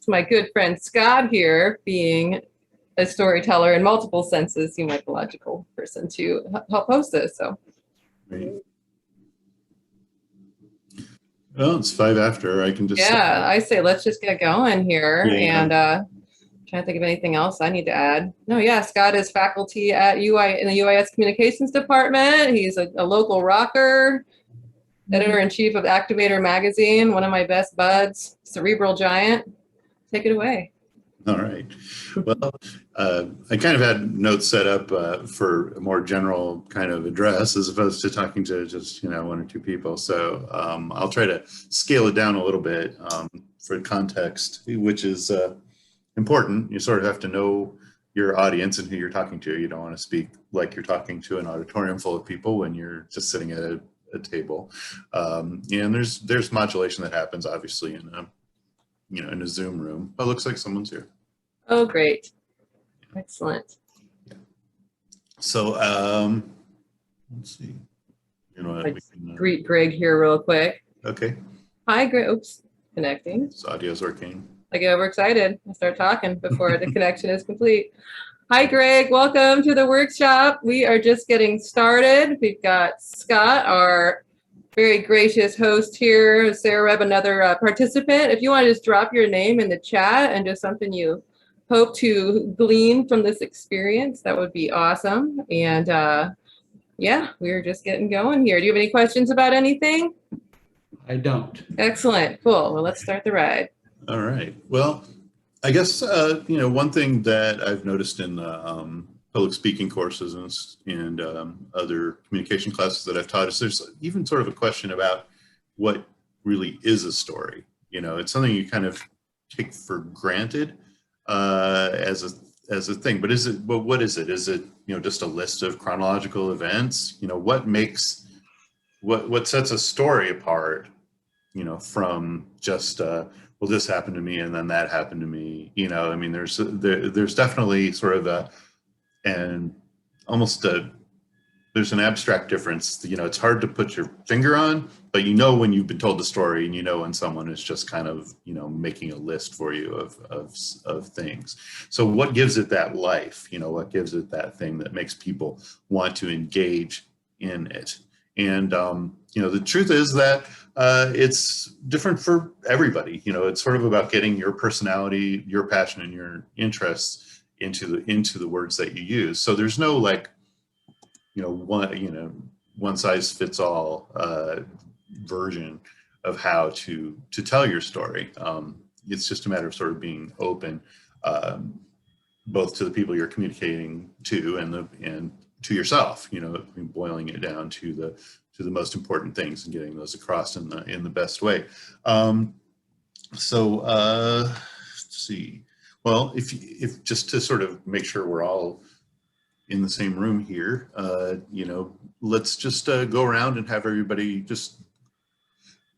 It's my good friend Scott here, being a storyteller in multiple senses, seemed like a logical person to help host this. So, Great. Well, it's 5 after. I can just I say let's just get going here. Yeah. And trying to think of anything else I need to add. No, yeah, Scott is faculty at in the UIS Communications department. He's a local rocker, editor-in-chief of Activator magazine, one of my best buds, cerebral giant. Take it away. All right. Well, I kind of had notes set up for a more general kind of address as opposed to talking to just, 1 or 2 people. So I'll try to scale it down a little bit for context, which is important. You sort of have to know your audience and who you're talking to. You don't want to speak like you're talking to an auditorium full of people when you're just sitting at a table. And there's modulation that happens, obviously, in a Zoom room. Oh, looks like someone's here. Oh, great. Excellent. Yeah. So, let's see. Greet Greg here real quick. Okay. Hi, Greg. Oops, connecting. This audio's working. I get overexcited. I start talking before the connection is complete. Hi, Greg. Welcome to the workshop. We are just getting started. We've got Scott, our very gracious host here, Sarah Webb, another participant. If you want to just drop your name in the chat and just something you hope to glean from this experience, that would be awesome. And yeah, we're just getting going here. Do you have any questions about anything? I don't. Excellent. Cool. Well, let's start the ride. All right. Well, I guess, one thing that I've noticed in the public speaking courses and other communication classes that I've taught is there's even sort of a question about what really is a story. It's something you kind of take for granted as a thing, but what is it? Is it, just a list of chronological events? What sets a story apart, from just, well, this happened to me and then that happened to me, there's definitely sort of there's an abstract difference. It's hard to put your finger on, but when you've been told the story, and when someone is just kind of, making a list for you of things. So what gives it that life? What gives it that thing that makes people want to engage in it? And, the truth is that it's different for everybody. It's sort of about getting your personality, your passion, and your interests into the words that you use. So there's no one size fits all version of how to tell your story. It's just a matter of sort of being open, both to the people you're communicating to and to yourself. Boiling it down to the most important things and getting those across in the best way. Let's see. Well, if just to sort of make sure we're all in the same room here, let's just go around and have everybody just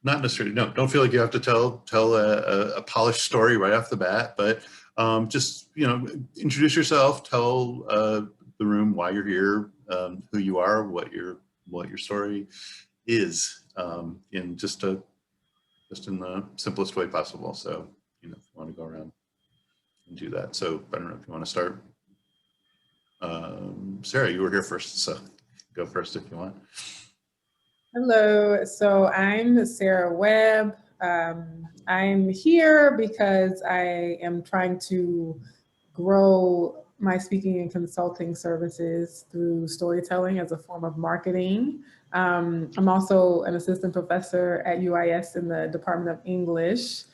not necessarily, don't feel like you have to tell a polished story right off the bat, but just, introduce yourself, tell the room why you're here, who you are, what your story is, in just in the simplest way possible. So, if you want to go around and do that. So I don't know if you want to start. Sarah, you were here first, so go first if you want. Hello, so I'm Sarah Webb. I'm here because I am trying to grow my speaking and consulting services through storytelling as a form of marketing. I'm also an assistant professor at UIS in the Department of English.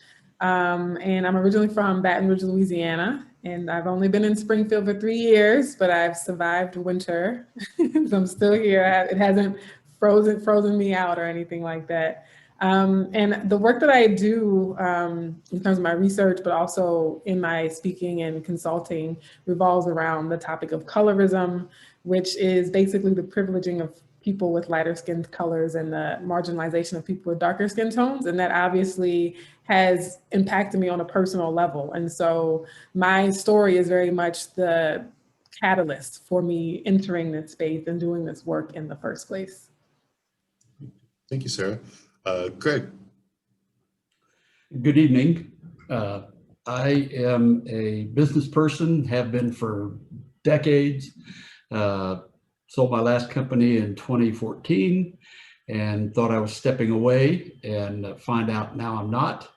And I'm originally from Baton Rouge, Louisiana, and I've only been in Springfield for 3 years, but I've survived winter. So I'm still here. It hasn't frozen me out or anything like that. And the work that I do in terms of my research, but also in my speaking and consulting, revolves around the topic of colorism, which is basically the privileging of people with lighter skinned colors and the marginalization of people with darker skin tones. And that obviously has impacted me on a personal level. And so my story is very much the catalyst for me entering this space and doing this work in the first place. Thank you, Sarah. Greg. Good evening. I am a business person, have been for decades. Sold my last company in 2014 and thought I was stepping away, and find out now I'm not,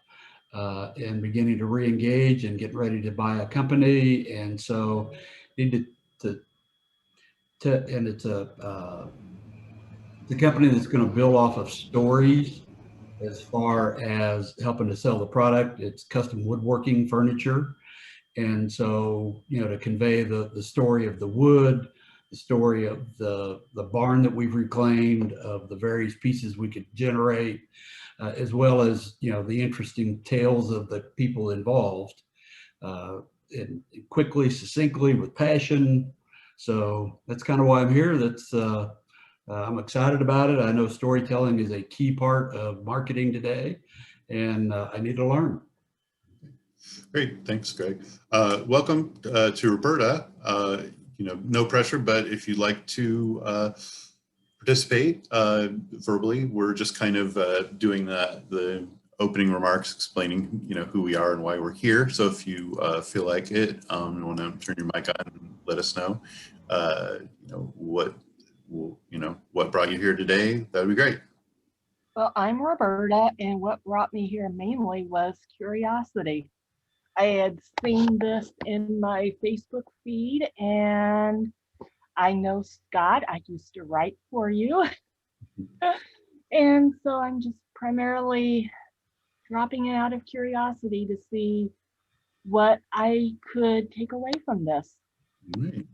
and beginning to re-engage and get ready to buy a company. And so needed to and it's the company that's going to build off of stories as far as helping to sell the product. It's custom woodworking furniture. And so, you know, to convey the story of the wood, the story of the barn that we've reclaimed, of the various pieces we could generate, as well as, you know, the interesting tales of the people involved, and quickly, succinctly, with passion. So that's kind of why I'm here. I'm excited about it. I know storytelling is a key part of marketing today, and I need to learn. Great, thanks, Greg. Welcome to Roberta. You know, no pressure, but if you'd like to participate verbally, we're just kind of doing the opening remarks, explaining, you know, who we are and why we're here. So if you feel like it, you want to turn your mic on and let us know, you know, what brought you here today, that would be great. Well, I'm Roberta, and what brought me here mainly was curiosity. I had seen this in my Facebook feed, and I know Scott, I used to write for you. And so I'm just primarily dropping it out of curiosity to see what I could take away from this. All right.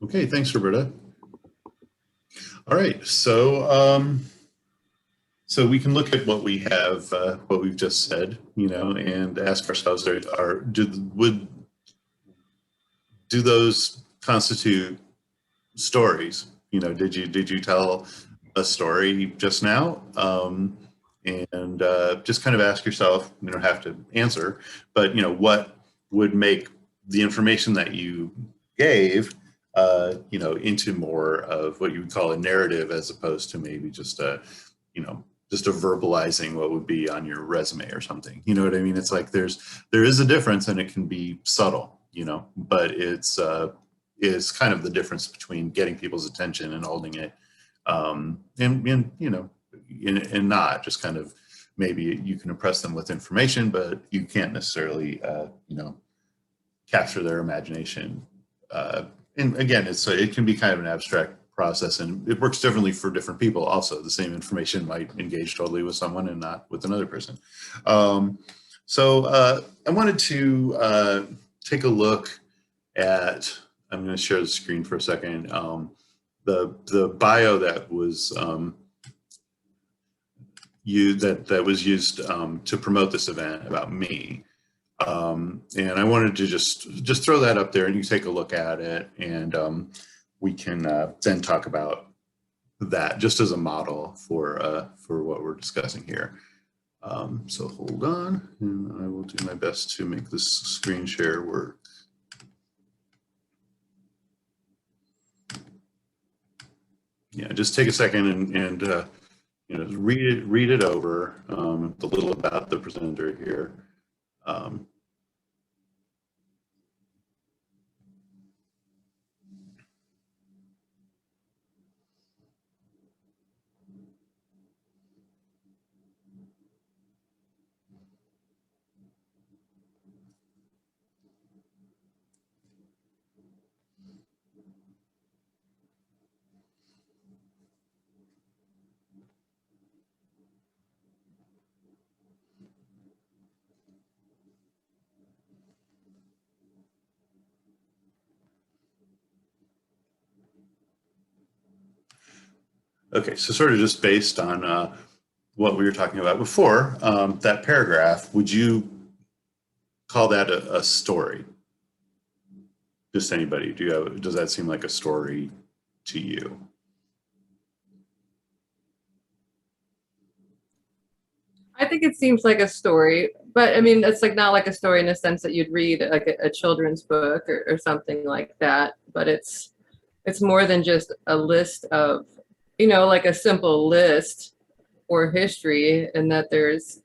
Okay, thanks, Roberta. All right, so so we can look at what we have, what we've just said, you know, and ask ourselves: do those constitute stories? You know, did you tell a story just now? And just kind of ask yourself. You don't have to answer, but you know, what would make the information that you gave, you know, into more of what you would call a narrative, as opposed to maybe just a, you know, just a verbalizing what would be on your resume or something. You know what I mean? It's like there is a difference, and it can be subtle, you know, but it's kind of the difference between getting people's attention and holding it, and you know, and not just kind of, maybe you can impress them with information, but you can't necessarily, you know, capture their imagination. And again, it can be kind of an abstract process, and it works differently for different people. Also, the same information might engage totally with someone and not with another person. So I wanted to take a look at, I'm going to share the screen for a second, the bio that was that was used to promote this event about me. And I wanted to just throw that up there, and you take a look at it, and we can then talk about that just as a model for what we're discussing here. So hold on, and I will do my best to make this screen share work. Yeah, just take a second and you know, read it over, a little about the presenter here. Okay, so sort of just based on what we were talking about before, that paragraph, would you call that a story? Just anybody, does that seem like a story to you? I think it seems like a story, but I mean, it's like not like a story in the sense that you'd read like a children's book or something like that, but it's more than just a list of, you know, like a simple list or history, and that there's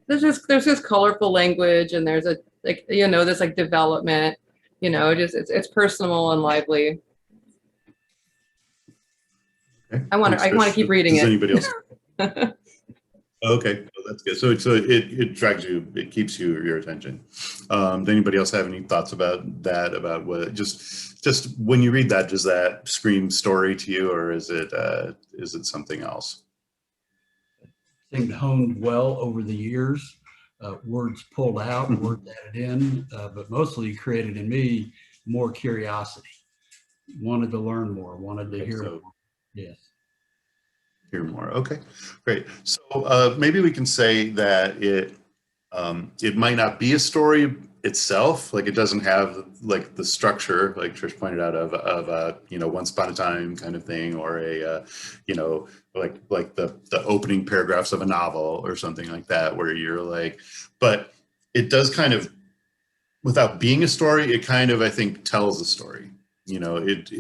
just colorful language, and there's a like, this like development, just it's personal and lively. Okay. I want to keep reading Does it. anybody else? Okay, well, that's good. So it drags you, it keeps your attention. Does anybody else have any thoughts about that? About what just when you read that, does that scream story to you, or is it something else? I think honed well over the years. Words pulled out, words added in, but mostly created in me more curiosity. Wanted to learn more, wanted to hear more. Yes. Hear more. Okay, great. So maybe we can say that it might not be a story itself, like it doesn't have like the structure, like Trish pointed out, of once upon a time kind of thing, or a like the opening paragraphs of a novel or something like that, where you're like, but it does kind of, without being a story, it kind of, I think, tells a story. If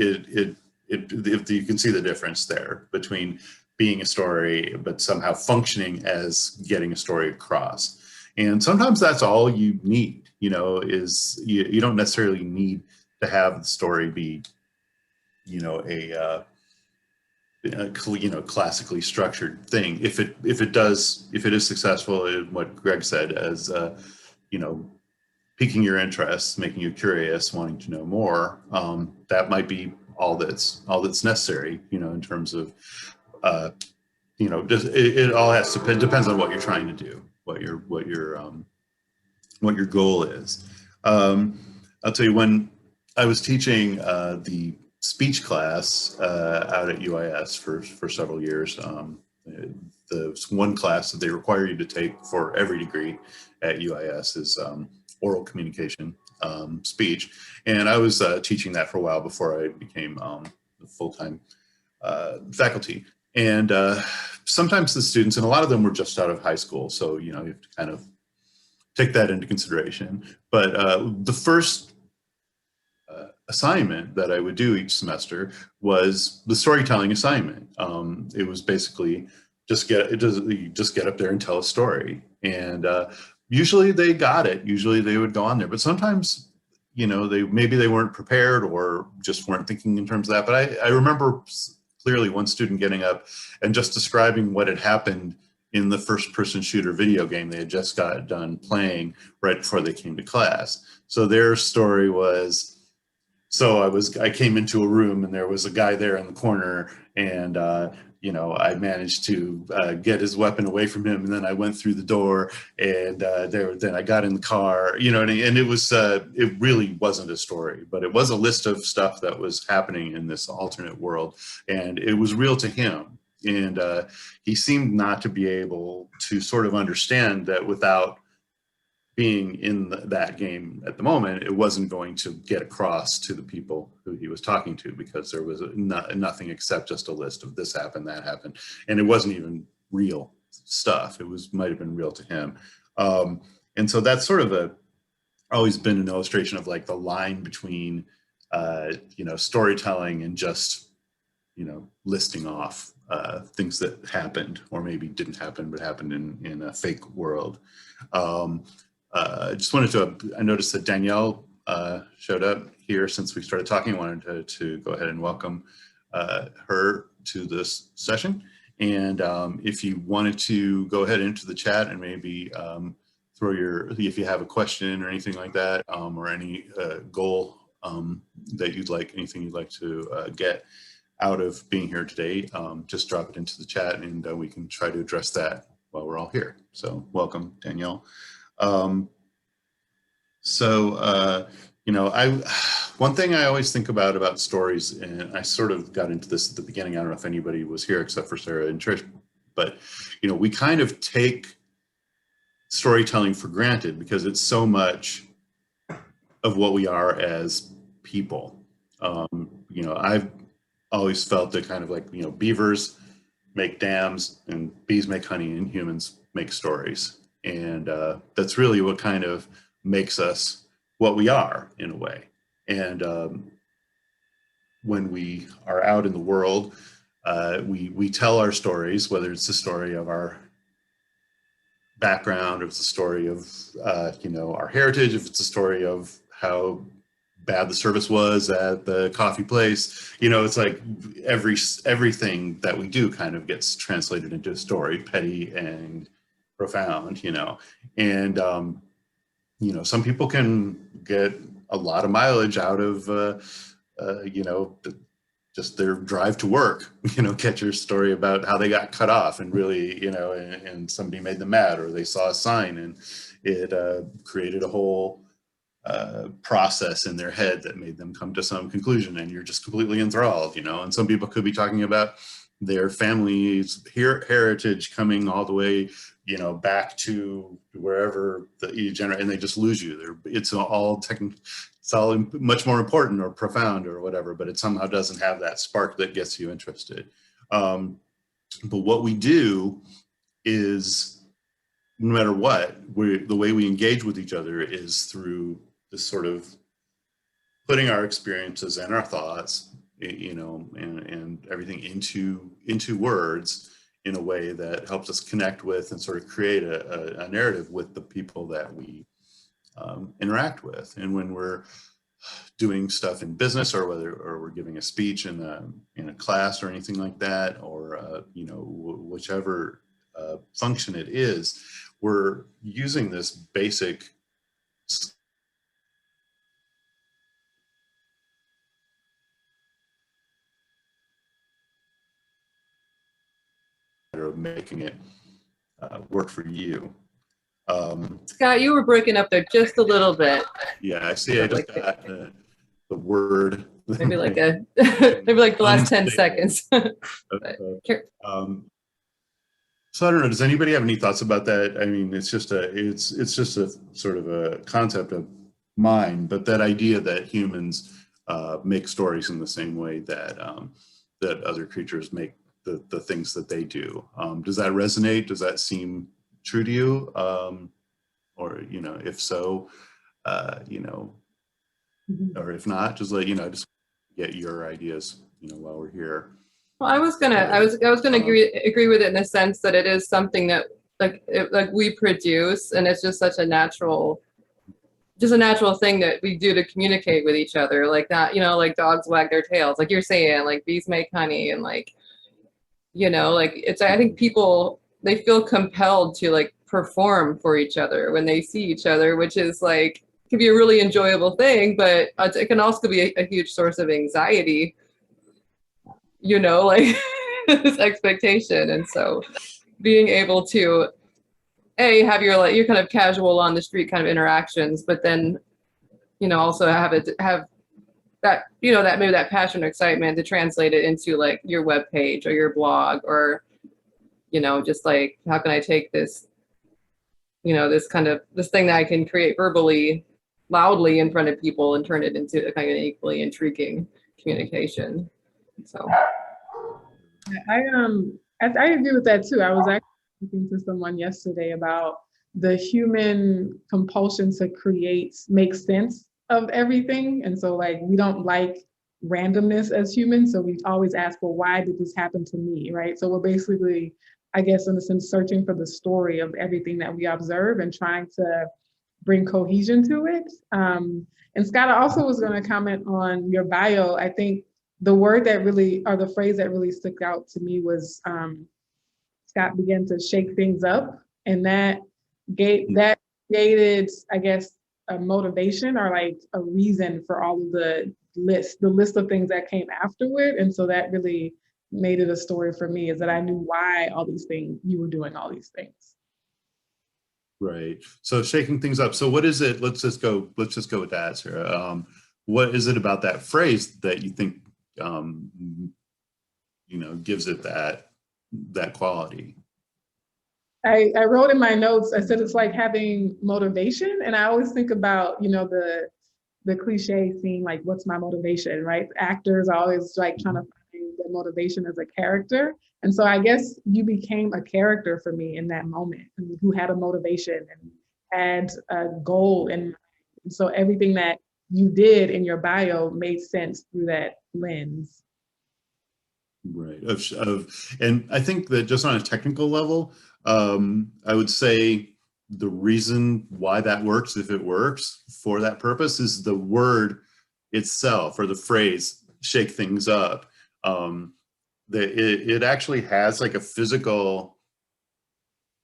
you can see the difference there between being a story, but somehow functioning as getting a story across. And sometimes that's all you need, is you don't necessarily need to have the story be, a classically structured thing. If it is successful in what Greg said, as, piquing your interest, making you curious, wanting to know more, that might be all that's necessary, in terms of, just it all has to, it depends on what you're trying to do, what your goal is. I'll tell you, when I was teaching the speech class out at UIS for several years, the one class that they require you to take for every degree at UIS is oral communication, speech, and I was teaching that for a while before I became full-time faculty. And sometimes the students, and a lot of them were just out of high school, so you have to kind of take that into consideration. But the first assignment that I would do each semester was the storytelling assignment. It was basically just get up there and tell a story. And usually they got it. Usually they would go on there. But sometimes, maybe they weren't prepared or just weren't thinking in terms of that. But I remember clearly one student getting up and just describing what had happened in the first-person shooter video game they had just got done playing right before they came to class. So their story was, I came into a room and there was a guy there in the corner, and I managed to get his weapon away from him, and then I went through the door, and then I got in the car, and it really wasn't a story, but it was a list of stuff that was happening in this alternate world, and it was real to him. And he seemed not to be able to sort of understand that without being in that game at the moment, it wasn't going to get across to the people who he was talking to, because there was nothing except just a list of this happened, that happened. And it wasn't even real stuff. It might have been real to him. And so that's sort of always been an illustration of like the line between, storytelling and just, listing off things that happened or maybe didn't happen, but happened in a fake world. I just wanted to, I noticed that Danielle showed up here since we started talking. I wanted to go ahead and welcome her to this session. And if you wanted to go ahead into the chat and maybe if you have a question or anything like that, or any goal that you'd like, anything you'd like to get out of being here today, just drop it into the chat, and we can try to address that while we're all here. So welcome, Danielle. One thing I always think about stories, and I sort of got into this at the beginning, I don't know if anybody was here except for Sarah and Trish, but we kind of take storytelling for granted because it's so much of what we are as people. I've always felt that kind of like, beavers make dams and bees make honey and humans make stories. And that's really what kind of makes us what we are in a way. And when we are out in the world, we tell our stories, whether it's the story of our background, if it's a story of, you know, our heritage, if it's a story of how bad the service was at the coffee place, you know, it's like everything that we do kind of gets translated into a story, petty and profound, you know. And, you know, some people can get a lot of mileage out of, you know, just their drive to work, you know, catch your story about how they got cut off and really, you know, and somebody made them mad, or they saw a sign and it created a whole process in their head that made them come to some conclusion, and you're just completely enthralled, you know. And some people could be talking about their family's heritage coming all the way, you know, back to wherever and they just lose you. It's all much more important or profound or whatever, but it somehow doesn't have that spark that gets you interested. But what we do is, no matter what, the way we engage with each other is through this sort of putting our experiences and our thoughts, you know, and everything into words in a way that helps us connect with and sort of create a narrative with the people that we interact with. And when we're doing stuff in business, or we're giving a speech in a class or anything like that, or you know, whichever function it is, we're using this basic of making it work for you. Scott, you were breaking up there just a little bit. Yeah, I see. I just got the word. Maybe like the last 10 seconds. So I don't know. Does anybody have any thoughts about that? I mean, it's just a sort of a concept of mine, but that idea that humans make stories in the same way that that other creatures make the things that they do. Does that resonate? Does that seem true to you? Or, you know, if so, you know, or if not, just just get your ideas, you know, while we're here. Well, I was gonna agree with it in the sense that it is something that like we produce, and it's just such a natural thing that we do to communicate with each other. Like that, you know, like dogs wag their tails, like you're saying, like bees make honey, and like, you know, like I think people, they feel compelled to like perform for each other when they see each other, which is like, can be a really enjoyable thing, but it can also be a huge source of anxiety, you know, like this expectation. And so being able to have your kind of casual on the street kind of interactions, but then, you know, also have that, you know, that maybe that passion or excitement to translate it into like your web page or your blog, or, you know, just like, how can I take this, you know, this thing that I can create verbally loudly in front of people and turn it into a kind of equally intriguing communication. So I agree with that too. I was actually talking to someone yesterday about the human compulsion to make sense of everything. And so like, we don't like randomness as humans. So we always ask, well, why did this happen to me, right? So we're basically, I guess, in a sense, searching for the story of everything that we observe and trying to bring cohesion to it. And Scott, I also was going to comment on your bio. I think the word that really, or the phrase that really stuck out to me was Scott began to shake things up, and that created, I guess, a motivation or like a reason for all of the list of things that came afterward. And so that really made it a story for me, is that I knew why you were doing all these things. Right. So shaking things up. So what is it? Let's just go with that, Sarah. What is it about that phrase that you think, you know, gives it that quality? I wrote in my notes, I said it's like having motivation. And I always think about, you know, the cliche scene, like, what's my motivation, right? Actors are always like trying to find their motivation as a character. And so I guess you became a character for me in that moment, who had a motivation and had a goal. And so everything that you did in your bio made sense through that lens. Right. And I think that just on a technical level, I would say the reason why that works, if it works for that purpose, is the word itself, or the phrase "shake things up." It actually has like a physical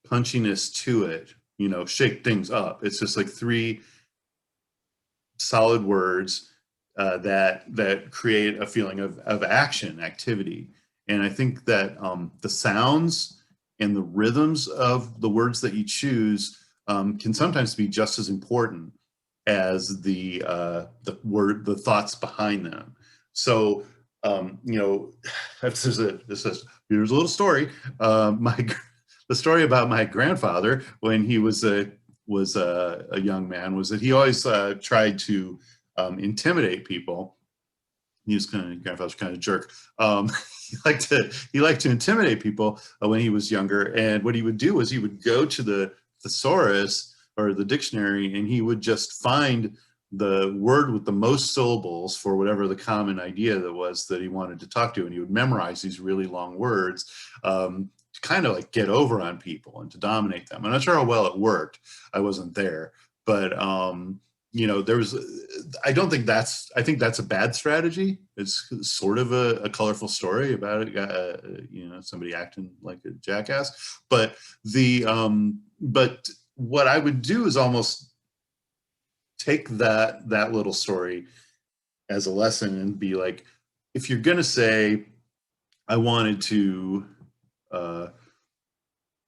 punchiness to it, you know, shake things up. It's just like three solid words that create a feeling of action, activity. And I think that the sounds and the rhythms of the words that you choose can sometimes be just as important as the thoughts behind them. So, you know, here's a little story. The story about my grandfather when he was a young man was that he always tried to intimidate people. Grandfather's kind of a jerk. He liked to intimidate people when he was younger. And what he would do was he would go to the thesaurus or the dictionary, and he would just find the word with the most syllables for whatever the common idea that was that he wanted to talk to. And he would memorize these really long words to kind of like get over on people and to dominate them. I'm not sure how well it worked. I wasn't there, but you know, I think that's a bad strategy. It's sort of a colorful story about it, you know, somebody acting like a jackass. But but what I would do is almost take that little story as a lesson and be like, if you're gonna say, I wanted to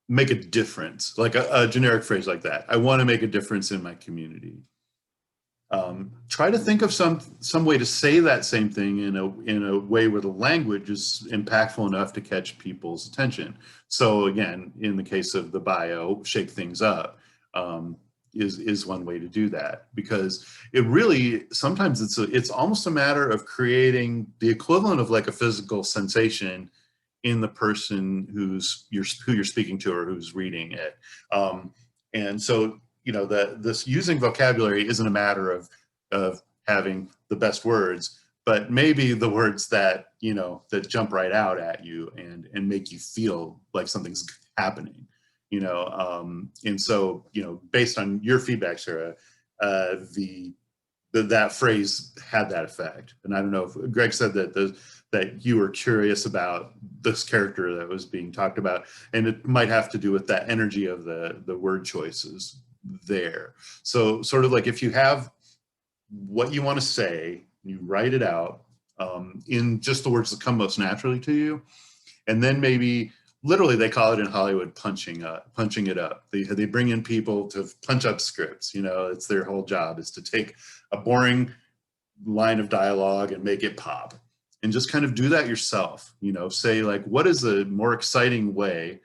make a difference, like a generic phrase like that, I want to make a difference in my community. Try to think of some way to say that same thing in a way where the language is impactful enough to catch people's attention. So again, in the case of the bio, shake things up is one way to do that, because it really sometimes it's almost a matter of creating the equivalent of like a physical sensation in the person who you're speaking to or who's reading it. And so, you know, this using vocabulary isn't a matter of having the best words, but maybe the words that, you know, that jump right out at you and make you feel like something's happening, you know. And so, you know, based on your feedback, Sarah, that phrase had that effect. And I don't know if Greg said that you were curious about this character that was being talked about, and it might have to do with that energy of the word choices there. So sort of like if you have what you want to say, you write it out in just the words that come most naturally to you, and then maybe literally they call it in Hollywood punching it up. They bring in people to punch up scripts. You know, it's their whole job is to take a boring line of dialogue and make it pop, and just kind of do that yourself. You know, say like, what is a more exciting way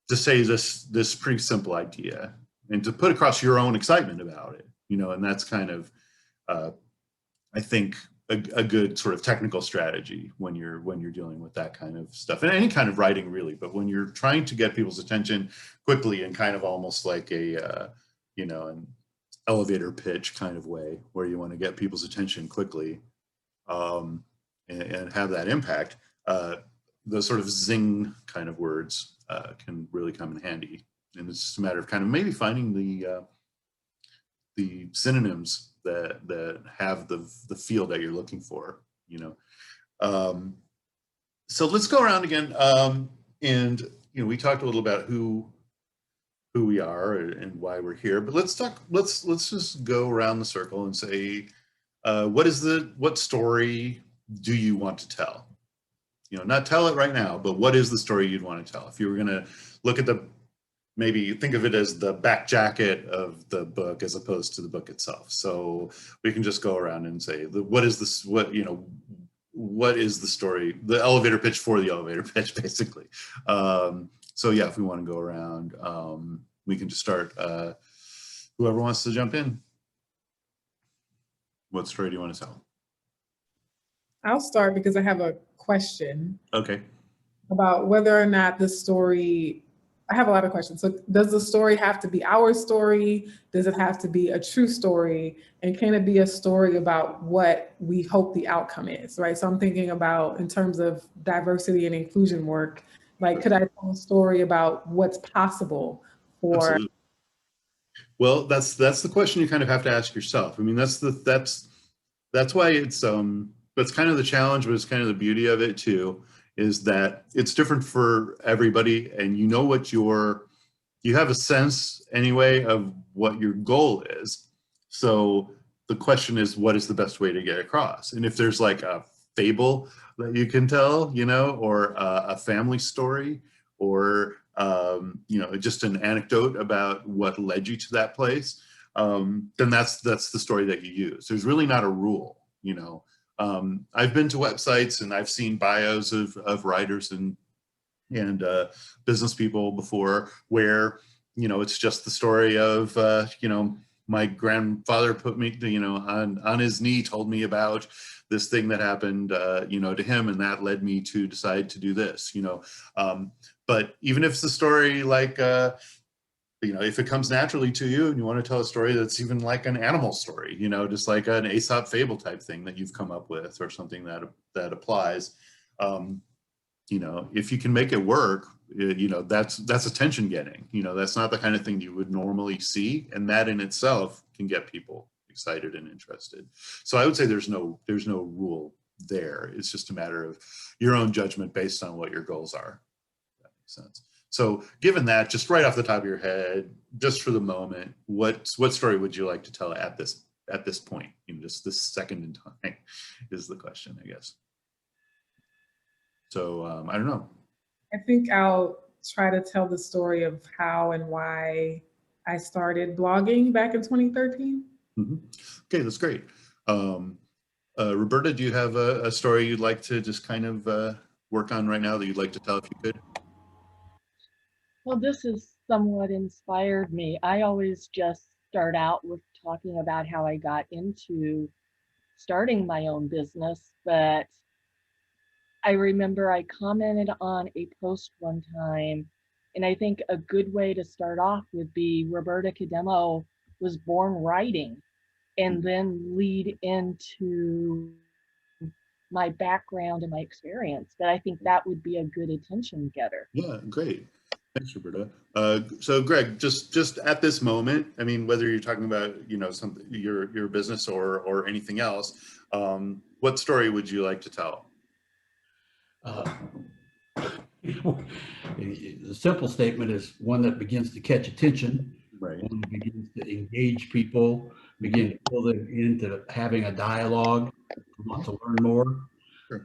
to say this pretty simple idea, and to put across your own excitement about it, you know. And that's kind of, I think, a good sort of technical strategy when you're dealing with that kind of stuff, and any kind of writing really. But when you're trying to get people's attention quickly and kind of almost like a, you know, an elevator pitch kind of way, where you want to get people's attention quickly and have that impact, those sort of zing kind of words can really come in handy. And it's just a matter of kind of maybe finding the synonyms that have the feel that you're looking for, you know. So let's go around again, and you know, we talked a little about who we are and why we're here, but let's just go around the circle and say, what story do you want to tell? You know, not tell it right now, but what is the story you'd want to tell? If you were going to look at maybe think of it as the back jacket of the book as opposed to the book itself. So we can just go around and say, what is the story, the elevator pitch for the elevator pitch, basically. So yeah, if we want to go around, we can just start, whoever wants to jump in. What story do you want to tell? I'll start because I have a question. Okay. About whether or not the story, I have a lot of questions. So does the story have to be our story? Does it have to be a true story? And can it be a story about what we hope the outcome is, right? So I'm thinking about, in terms of diversity and inclusion work, Like, could I tell a story about what's possible for? Absolutely. Well, that's the question you kind of have to ask yourself. I mean, that's why it's that's kind of the challenge, but it's kind of the beauty of it too, is that it's different for everybody, and you know what you have a sense anyway of what your goal is. So the question is, what is the best way to get across? And if there's like a fable that you can tell, you know, or a family story, or you know, just an anecdote about what led you to that place, then that's the story that you use. There's really not a rule, you know. I've been to websites and I've seen bios of writers and business people before, where, you know, it's just the story of you know, my grandfather put me, you know, on his knee, told me about this thing that happened, you know, to him, and that led me to decide to do this, you know. But even if it's a story like, you know, if it comes naturally to you and you want to tell a story that's even like an animal story, you know, just like an Aesop fable type thing that you've come up with, or something that applies, you know, if you can make it work, you know, that's attention getting, you know, that's not the kind of thing you would normally see. And that in itself can get people excited and interested. So I would say there's no rule there. It's just a matter of your own judgment based on what your goals are. If that makes sense. So given that, just right off the top of your head, just for the moment, what story would you like to tell at this point? You know, just this second in time is the question, I guess. So I don't know. I think I'll try to tell the story of how and why I started blogging back in 2013. Mm-hmm. Okay, that's great. Roberta, do you have a story you'd like to just kind of work on right now that you'd like to tell if you could? Well, this has somewhat inspired me. I always just start out with talking about how I got into starting my own business, but I remember I commented on a post one time, and I think a good way to start off would be Roberta Cademo was born writing, and then lead into my background and my experience. But I think that would be a good attention getter. Yeah, great. Thanks, Roberta. So Greg, just at this moment, I mean, whether you're talking about, you know, something, your business or anything else, what story would you like to tell? The simple statement is one that begins to catch attention, Right. one that begins to engage people, begin to pull them into having a dialogue, want to learn more. Sure.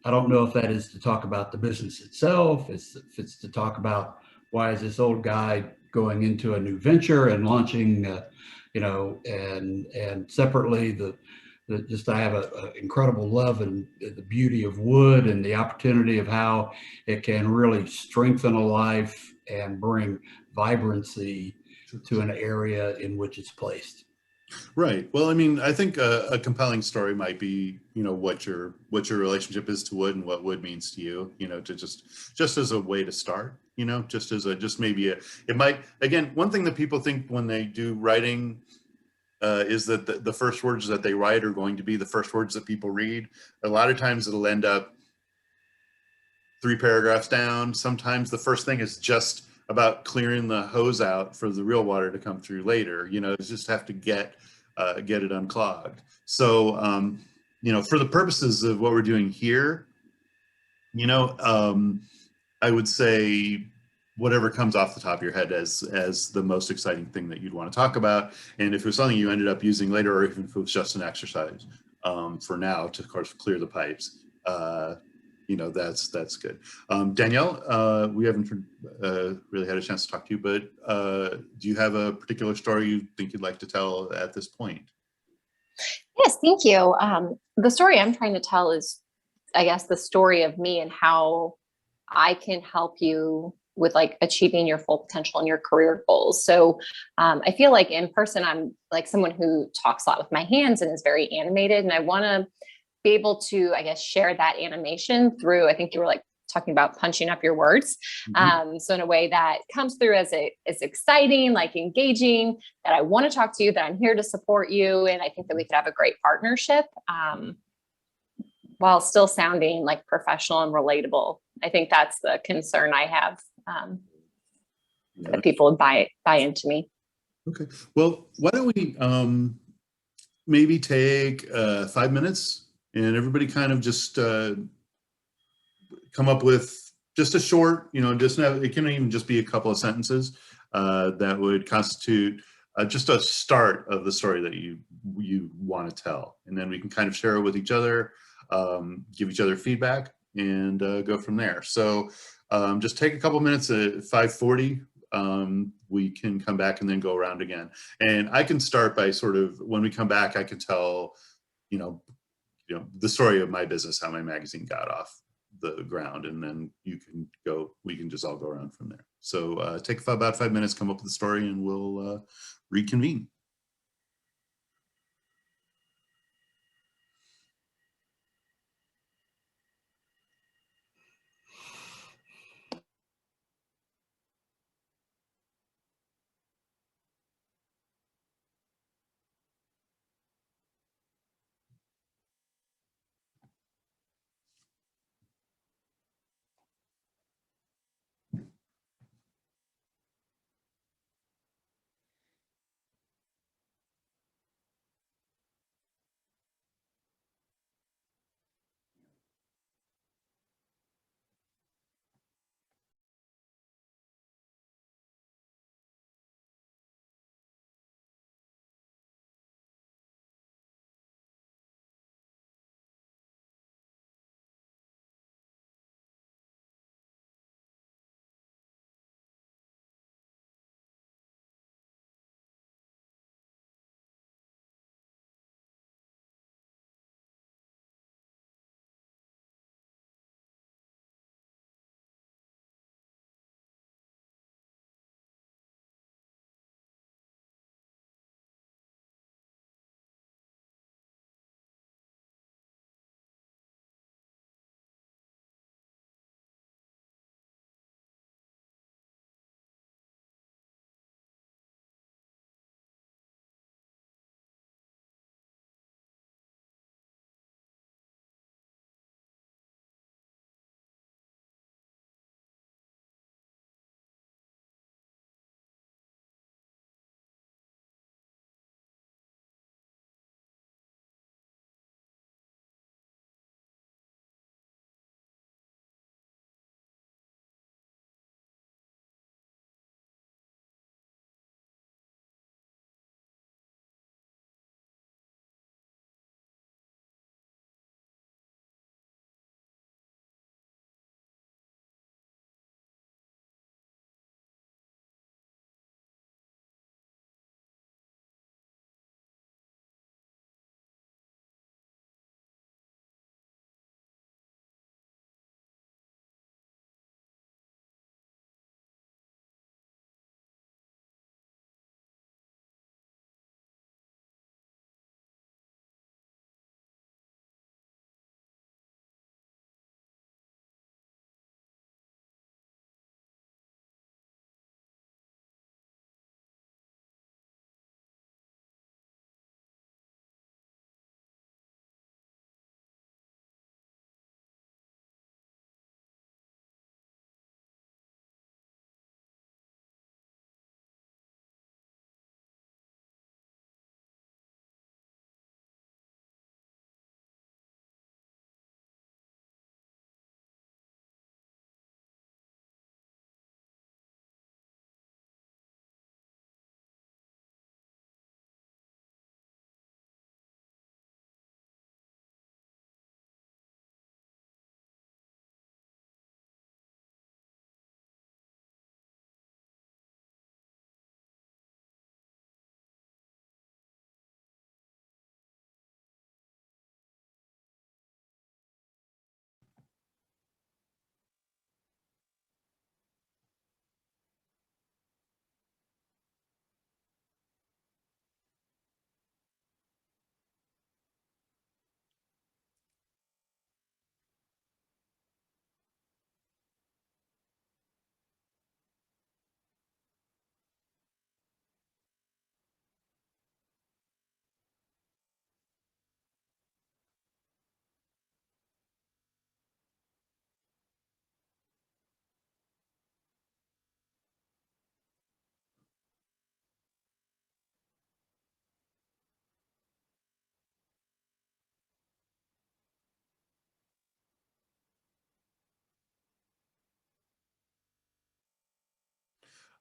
I don't know if that is to talk about the business itself, if it's to talk about why is this old guy going into a new venture and launching, you know, and separately I have an incredible love and the beauty of wood and the opportunity of how it can really strengthen a life and bring vibrancy to an area in which it's placed. Right. Well, I mean, I think a compelling story might be, you know, what your relationship is to wood and what wood means to you, you know, to just as a way to start, you know, it might, again, one thing that people think when they do writing is that the first words that they write are going to be the first words that people read. A lot of times it'll end up 3 paragraphs down. Sometimes the first thing is just about clearing the hose out for the real water to come through later. You know, you just have to get it unclogged. So, you know, for the purposes of what we're doing here, you know, I would say whatever comes off the top of your head as the most exciting thing that you'd want to talk about. And if it was something you ended up using later, or even if it was just an exercise for now to, of course, clear the pipes, you know, that's good. Danielle, we haven't really had a chance to talk to you, but do you have a particular story you think you'd like to tell at this point? Yes, thank you. The story I'm trying to tell is, I guess, the story of me and how I can help you with like achieving your full potential and your career goals. So I feel like in person, I'm like someone who talks a lot with my hands and is very animated. And I want to be able to, I guess, share that animation through, I think you were like talking about punching up your words. Mm-hmm. So in a way that comes through as exciting, like engaging, that I want to talk to you, that I'm here to support you. And I think that we could have a great partnership. while still sounding like professional and relatable. I think that's the concern I have, Yeah. that people would buy into me. Okay. Well, why don't we maybe take 5 minutes and everybody kind of just come up with just a short, just now, it can even just be a couple of sentences that would constitute just a start of the story that you want to tell. And then we can kind of share it with each other, give each other feedback, and go from there. So just take a couple minutes at 5:40. We can come back and then go around again. And I can start by sort of, when we come back, I can tell, the story of my business, how my magazine got off the ground, and then we can just all go around from there. So take about 5 minutes, come up with the story, and we'll reconvene.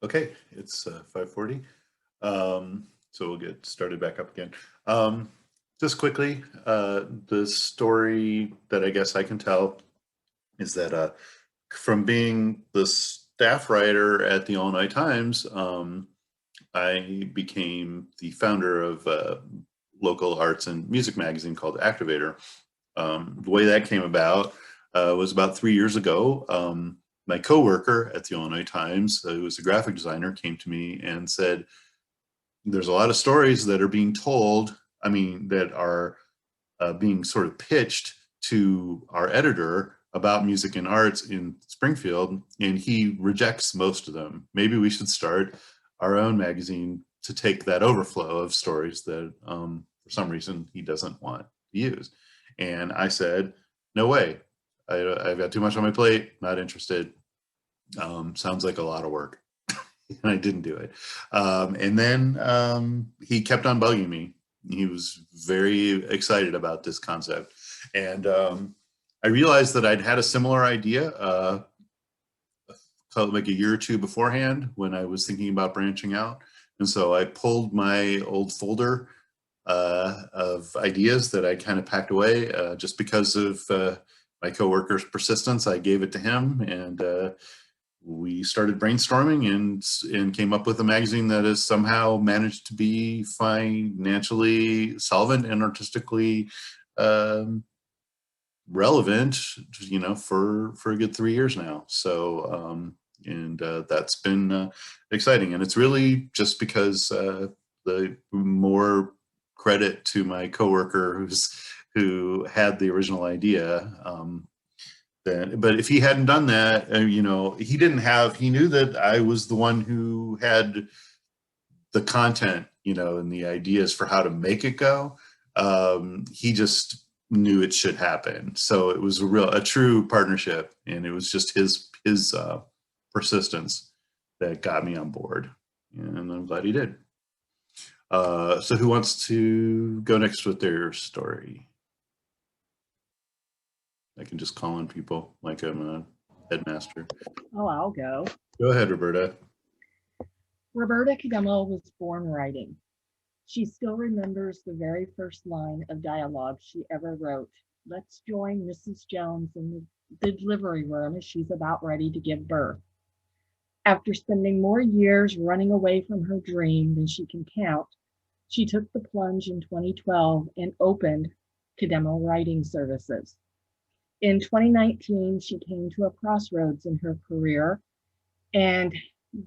Okay, it's 5:40. So we'll get started back up again. Just quickly, the story that I guess I can tell is that from being the staff writer at the Illinois Times, I became the founder of a local arts and music magazine called Activator. The way that came about was about 3 years ago. My coworker at the Illinois Times, who was a graphic designer, came to me and said, there's a lot of stories that are being told, that are being sort of pitched to our editor about music and arts in Springfield, and he rejects most of them. Maybe we should start our own magazine to take that overflow of stories that for some reason he doesn't want to use. And I said, no way. I've got too much on my plate, not interested. Sounds like a lot of work. And I didn't do it. And then he kept on bugging me. He was very excited about this concept. And I realized that I'd had a similar idea like a year or two beforehand when I was thinking about branching out. And so I pulled my old folder of ideas that I kind of packed away just because of my coworker's persistence. I gave it to him, and we started brainstorming and came up with a magazine that has somehow managed to be financially solvent and artistically relevant, for a good 3 years now. So, that's been exciting. And it's really just because the more credit to my coworker who had the original idea. But if he hadn't done that, he knew that I was the one who had the content, and the ideas for how to make it go. He just knew it should happen. So it was a true partnership, and it was just his persistence that got me on board, and I'm glad he did. So who wants to go next with their story? I can just call on people like I'm a headmaster. Oh, I'll go. Go ahead, Roberta. Roberta Cademo was born writing. She still remembers the very first line of dialogue she ever wrote. Let's join Mrs. Jones in the delivery room as she's about ready to give birth. After spending more years running away from her dream than she can count, she took the plunge in 2012 and opened Cademo Writing Services. In 2019, she came to a crossroads in her career and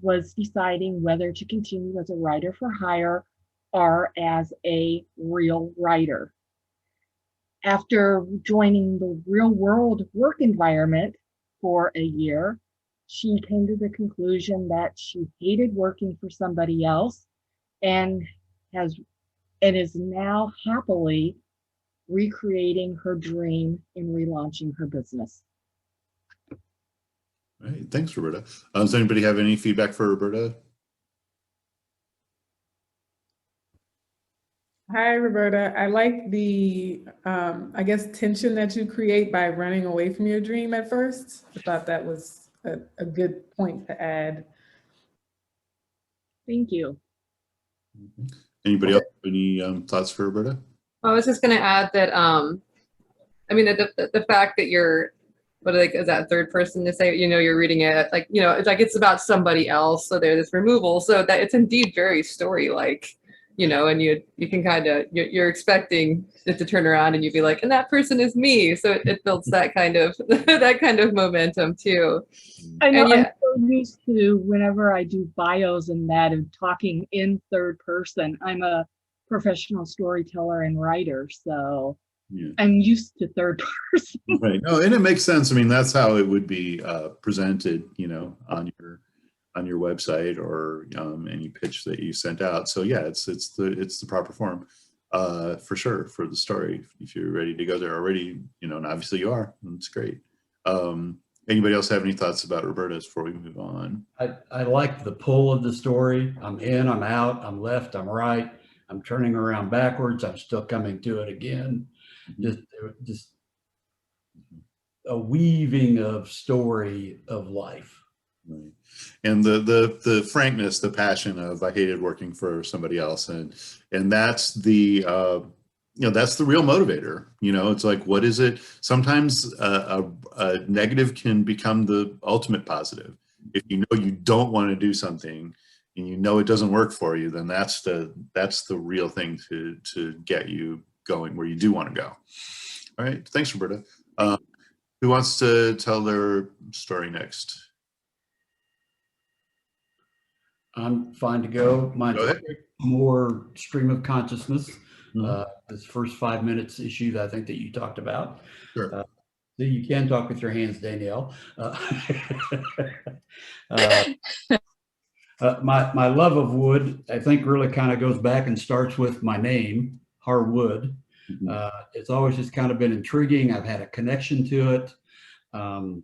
was deciding whether to continue as a writer for hire or as a real writer. After joining the real world work environment for a year, she came to the conclusion that she hated working for somebody else and is now happily recreating her dream and relaunching her business. All right, thanks, Roberta. Does anybody have any feedback for Roberta? Hi, Roberta. I like the, tension that you create by running away from your dream at first. I thought that was a good point to add. Thank you. Anybody else have any thoughts for Roberta? I was just going to add that, the fact that you're, is that third person to say, you're reading it, it's like it's about somebody else. So there's this removal. So that it's indeed very story-like, and you can kind of, you're expecting it to turn around and you'd be like, and that person is me. So it builds that kind of, that kind of momentum too. I know, I'm so used to whenever I do bios and that and talking in third person. I'm a professional storyteller and writer, so yeah. I'm used to third person. Right. No, and it makes sense. That's how it would be presented, on your website or any pitch that you sent out. So yeah, it's the proper form for sure for the story. If you're ready to go there already, and obviously you are. It's great. Anybody else have any thoughts about Roberta's before we move on? I like the pull of the story. I'm in, I'm out, I'm left, I'm right. I'm turning around backwards. I'm still coming to it again. Just a weaving of story of life. Right. And the frankness, the passion of I hated working for somebody else, and that's the that's the real motivator. It's like, what is it? Sometimes a negative can become the ultimate positive. If you don't want to do something and it doesn't work for you, then that's the real thing to get you going where you do want to go. All right, thanks, Roberta. Who wants to tell their story next? I'm fine to go. Mine's Go ahead. more stream of consciousness. Mhm. This first 5 minutes issue that I think that you talked about. Sure. So you can talk with your hands, Danielle. My love of wood, I think, really kind of goes back and starts with my name, Harwood. It's always just kind of been intriguing. I've had a connection to it. And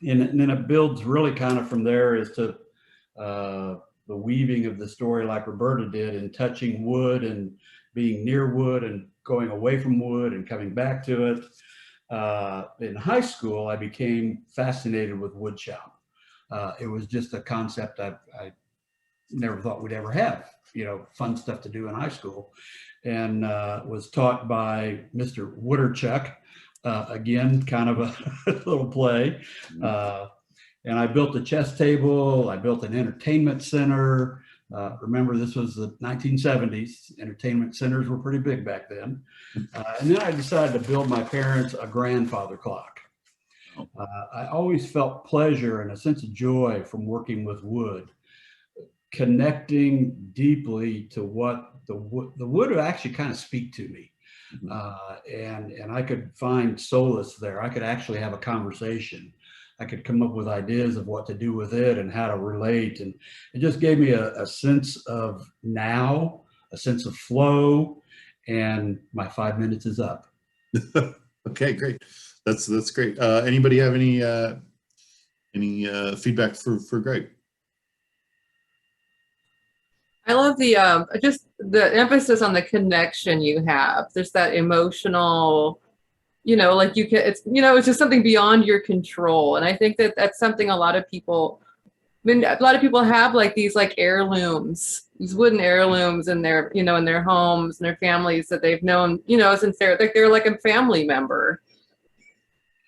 then it builds really kind of from there as to the weaving of the story like Roberta did, and touching wood and being near wood and going away from wood and coming back to it. In high school, I became fascinated with woodshop. It was just a concept I never thought we'd ever have, fun stuff to do in high school, and was taught by Mr. Wooderchuck, again, kind of a little play. And I built a chess table. I built an entertainment center. Remember, this was the 1970s. Entertainment centers were pretty big back then. And then I decided to build my parents a grandfather clock. I always felt pleasure and a sense of joy from working with wood, connecting deeply to what the wood would actually kind of speak to me. And I could find solace there. I could actually have a conversation. I could come up with ideas of what to do with it and how to relate. And it just gave me a sense of now, a sense of flow, and my 5 minutes is up. Okay, great. That's great. Anybody have any feedback for Greg? I love just the emphasis on the connection you have. There's that emotional, like it's just something beyond your control. And I think that that's something a lot of people have, like these heirlooms, these wooden heirlooms in their, in their homes and their families that they've known, since they're like a family member,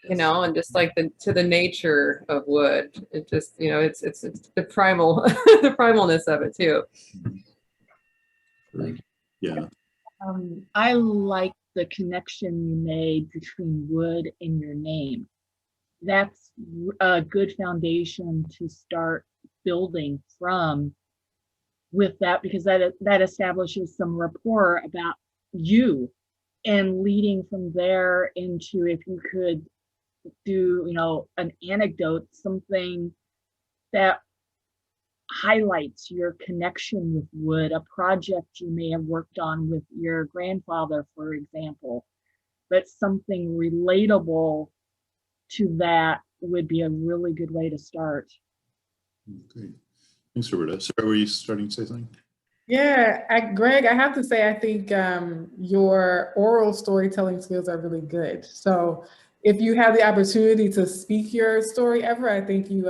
and just like to the nature of wood. It just, it's the primal, the primalness of it too. Yeah. I like the connection you made between wood and your name. That's a good foundation to start building from with that, because that establishes some rapport about you, and leading from there into, if you could do, an anecdote, something that highlights your connection with wood, a project you may have worked on with your grandfather, for example, but something relatable to that would be a really good way to start. Great. Thanks, Roberta. Sarah, were you starting to say something? Yeah, Greg, I have to say, I think your oral storytelling skills are really good. So if you have the opportunity to speak your story ever, I think you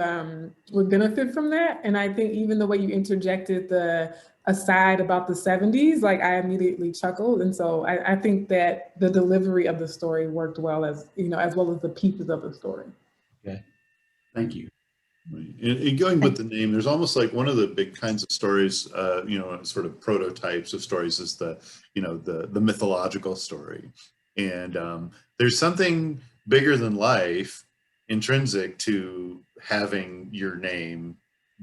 would benefit from that. And I think even the way you interjected the aside about the 70s, like I immediately chuckled. And so I think that the delivery of the story worked well, as well as the pieces of the story. Okay, thank you. Right. And going with the name, there's almost like one of the big kinds of stories, sort of prototypes of stories is the mythological story. And there's something bigger than life intrinsic to having your name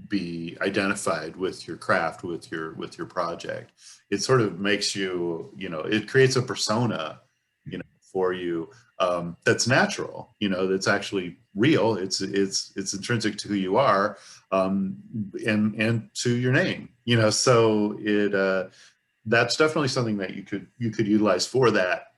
be identified with your craft, with your project. It sort of makes you, it creates a persona, for you, that's natural, that's actually real. It's intrinsic to who you are, and to your name, so that's definitely something that you could utilize for that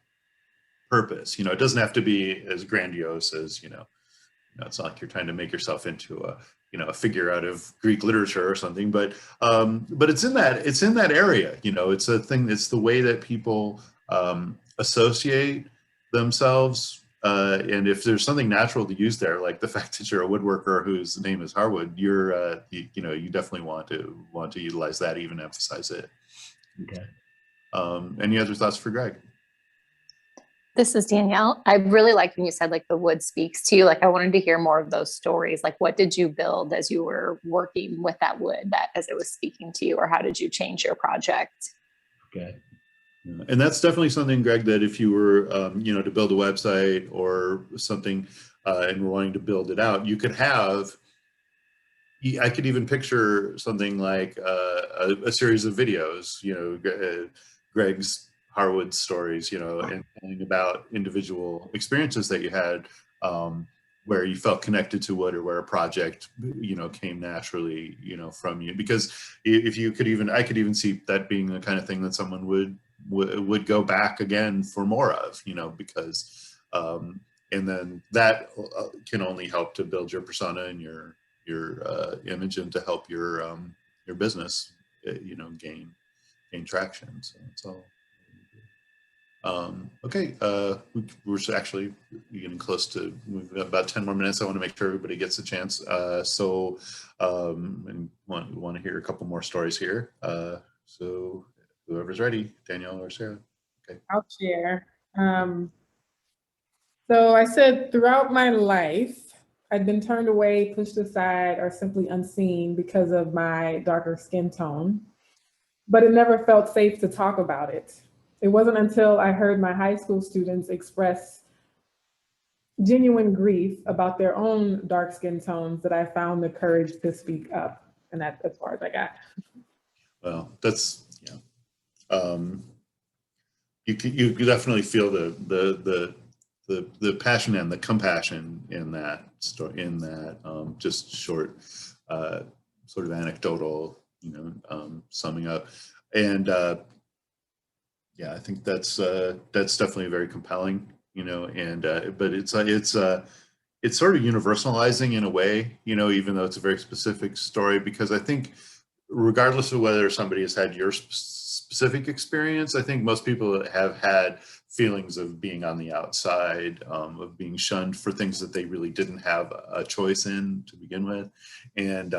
purpose. It doesn't have to be as grandiose as, it's not like you're trying to make yourself into a figure out of Greek literature or something, but it's in that area, it's a thing. It's the way that people associate themselves And if there's something natural to use there, like the fact that you're a woodworker whose name is Harwood, you're, you definitely want to utilize that, even emphasize it. Okay. Any other thoughts for Greg? This is Danielle. I really liked when you said like the wood speaks to you. Like I wanted to hear more of those stories. Like what did you build as you were working with that wood, that as it was speaking to you, or how did you change your project? Okay. And that's definitely something, Greg, that if you were, to build a website or something and were wanting to build it out, you could have, I could even picture something like a series of videos, Greg's Harwood stories, and telling about individual experiences that you had where you felt connected to wood, or where a project, came naturally, from you. Because if you could even, I could even see that being the kind of thing that someone would go back again for more of, because, and then that can only help to build your persona and your image, and to help your business, gain traction. So it's all. Okay, we're actually getting close to, we've got about 10 more minutes. I want to make sure everybody gets a chance. And want to hear a couple more stories here. So whoever's ready, Danielle or Sarah. Okay. I'll share. So I said throughout my life, I'd been turned away, pushed aside, or simply unseen because of my darker skin tone, but it never felt safe to talk about it. It wasn't until I heard my high school students express genuine grief about their own dark skin tones that I found the courage to speak up. And that's as far as I got. Well, that's, you definitely feel the passion and the compassion in that story, in that just short sort of anecdotal, summing up. And yeah, I think that's definitely very compelling, and but it's sort of universalizing in a way, even though it's a very specific story, because I think regardless of whether somebody has had your specific experience, I think most people have had feelings of being on the outside, of being shunned for things that they really didn't have a choice in to begin with. And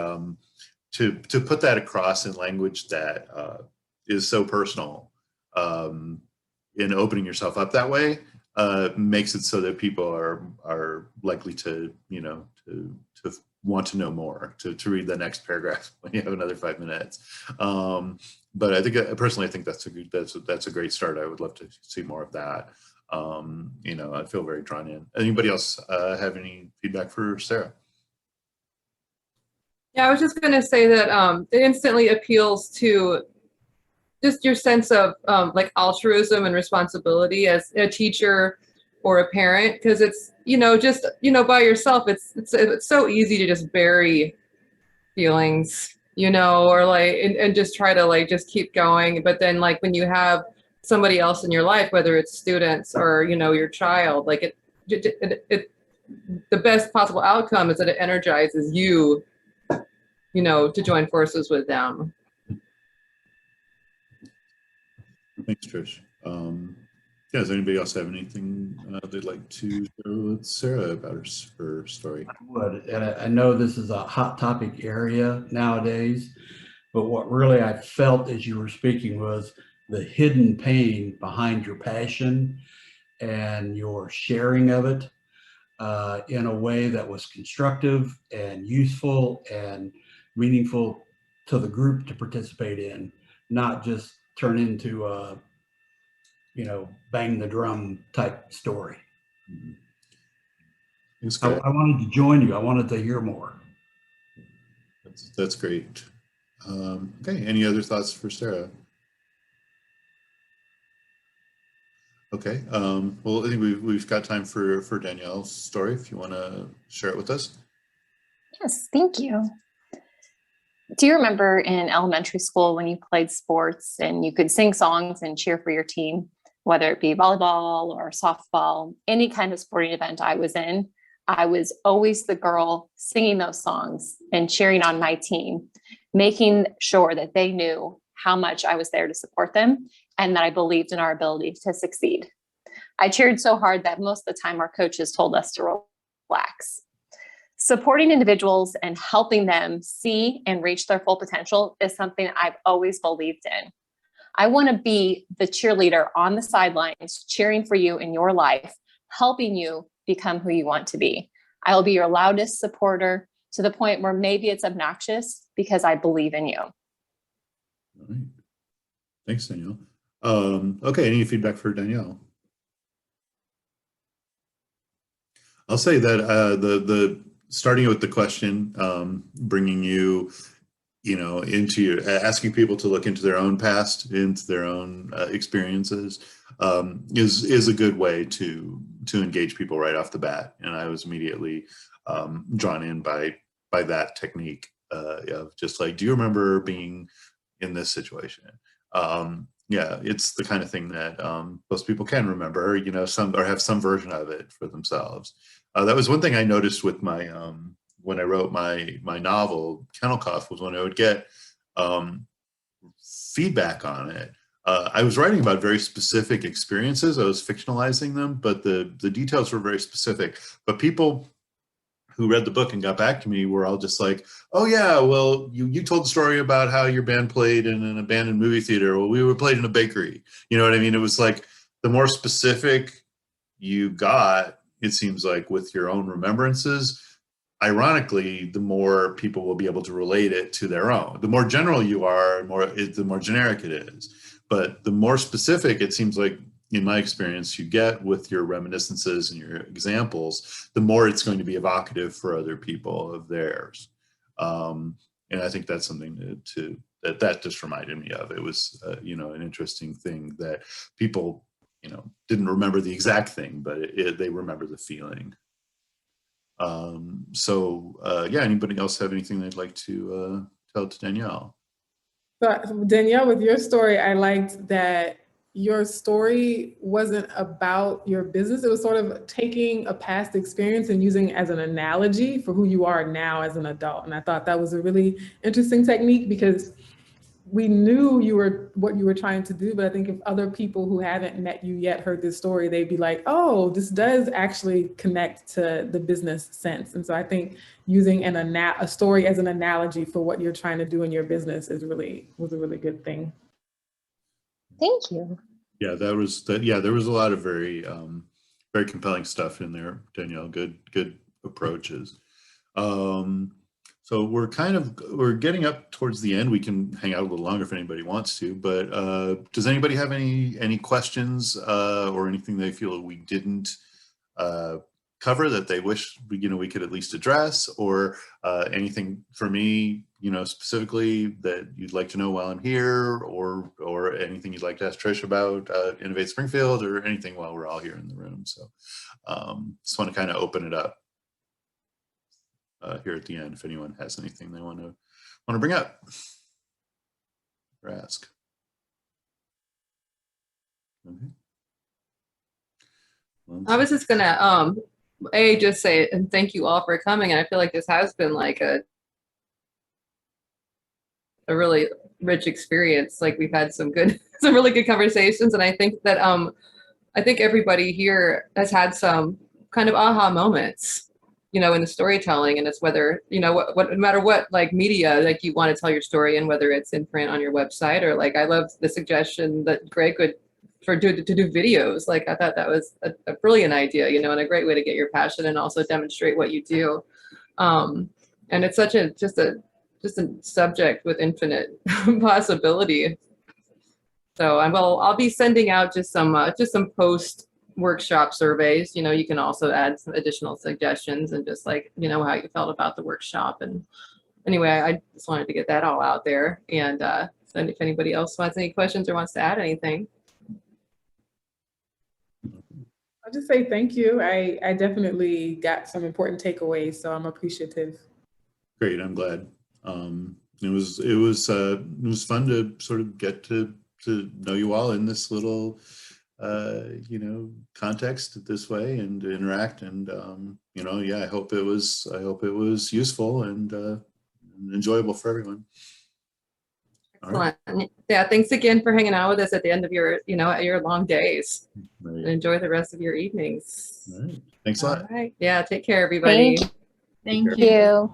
to put that across in language that is so personal, in opening yourself up that way, makes it so that people are likely to want to know more, to read the next paragraph when you have another 5 minutes. But I think personally, I think that's a great start. I would love to see more of that. I feel very drawn in. Anybody else have any feedback for Sarah? Yeah, I was just going to say that it instantly appeals to just your sense of like altruism and responsibility as a teacher or a parent, because it's, just, by yourself, it's so easy to just bury feelings, or like, and just try to like, just keep going. But then like when you have somebody else in your life, whether it's students or, your child, like the best possible outcome is that it energizes you, to join forces with them. Thanks, Trish. Does anybody else have anything they'd like to share with Sarah about her story? I would, and I know this is a hot topic area nowadays, but what really I felt as you were speaking was the hidden pain behind your passion and your sharing of it in a way that was constructive and useful and meaningful to the group to participate in, not just turn into a, bang the drum type story. I wanted to join you. I wanted to hear more. That's great. Okay, any other thoughts for Sarah? Okay, well, I think we've got time for Danielle's story, if you want to share it with us. Yes, thank you. Do you remember in elementary school when you played sports and you could sing songs and cheer for your team, whether it be volleyball or softball, any kind of sporting event I was in? I was always the girl singing those songs and cheering on my team, making sure that they knew how much I was there to support them and that I believed in our ability to succeed. I cheered so hard that most of the time our coaches told us to relax. Supporting individuals and helping them see and reach their full potential is something I've always believed in. I want to be the cheerleader on the sidelines, cheering for you in your life, helping you become who you want to be. I will be your loudest supporter to the point where maybe it's obnoxious because I believe in you. All right. Thanks, Danielle. Okay, any feedback for Danielle? I'll say that the starting with the question, bringing you, into asking people to look into their own past, into their own experiences, is a good way to engage people right off the bat. And I was immediately drawn in by that technique of just like, do you remember being in this situation? Yeah, it's the kind of thing that most people can remember, some or have some version of it for themselves. That was one thing I noticed with my when I wrote my novel, Kennel Cough, was when I would get feedback on it. I was writing about very specific experiences. I was fictionalizing them, but the details were very specific. But people who read the book and got back to me were all just like, oh yeah, well, you told the story about how your band played in an abandoned movie theater. Well, we were played in a bakery. You know what I mean? It was like the more specific you got, it seems like, with your own remembrances, ironically, the more people will be able to relate it to their own. The more general you are, the more generic it is. But the more specific, it seems like, in my experience, you get with your reminiscences and your examples, the more it's going to be evocative for other people of theirs. And I think that's something that just reminded me of. It was, an interesting thing that people, didn't remember the exact thing, but they remember the feeling. Yeah, anybody else have anything they'd like to tell to Danielle? So Danielle, with your story, I liked that your story wasn't about your business. It was sort of taking a past experience and using it as an analogy for who you are now as an adult. And I thought that was a really interesting technique because we knew what you were trying to do, but I think if other people who haven't met you yet heard this story, they'd be like, oh, this does actually connect to the business sense. And so I think using a story as an analogy for what you're trying to do in your business was a really good thing. Thank you. Yeah, there was a lot of very very compelling stuff in there, Danielle. Good approaches. So we're getting up towards the end. We can hang out a little longer if anybody wants to, but does anybody have any questions or anything they feel we didn't cover that they wish we could at least address, or anything for me, specifically that you'd like to know while I'm here, or anything you'd like to ask Trish about Innovate Springfield, or anything while we're all here in the room. So just want to kind of open it up here at the end if anyone has anything they want to bring up or ask. Okay. I was just gonna just say and thank you all for coming. And I feel like this has been like a really rich experience. Like we've had some really good conversations, and I think that I think everybody here has had some kind of aha moments, in the storytelling, and it's whether no matter what like media like you want to tell your story, and whether it's in print on your website, or like I love the suggestion that Greg would to do videos. Like I thought that was a brilliant idea, and a great way to get your passion and also demonstrate what you do. And it's such just a subject with infinite possibility. So I'll be sending out just some post workshop surveys. You can also add some additional suggestions and just like how you felt about the workshop. And anyway, I just wanted to get that all out there. And so if anybody else wants any questions or wants to add anything. I'll just say thank you. I definitely got some important takeaways, so I'm appreciative. Great, I'm glad. It was fun to sort of get to know you all in this little context this way and interact, and I hope it was useful and enjoyable for everyone. All right. Excellent. Yeah, thanks again for hanging out with us at the end of your, at your long days. Right. And enjoy the rest of your evenings. All right. Thanks a lot. All right. Yeah, take care, everybody. Thank Thank you.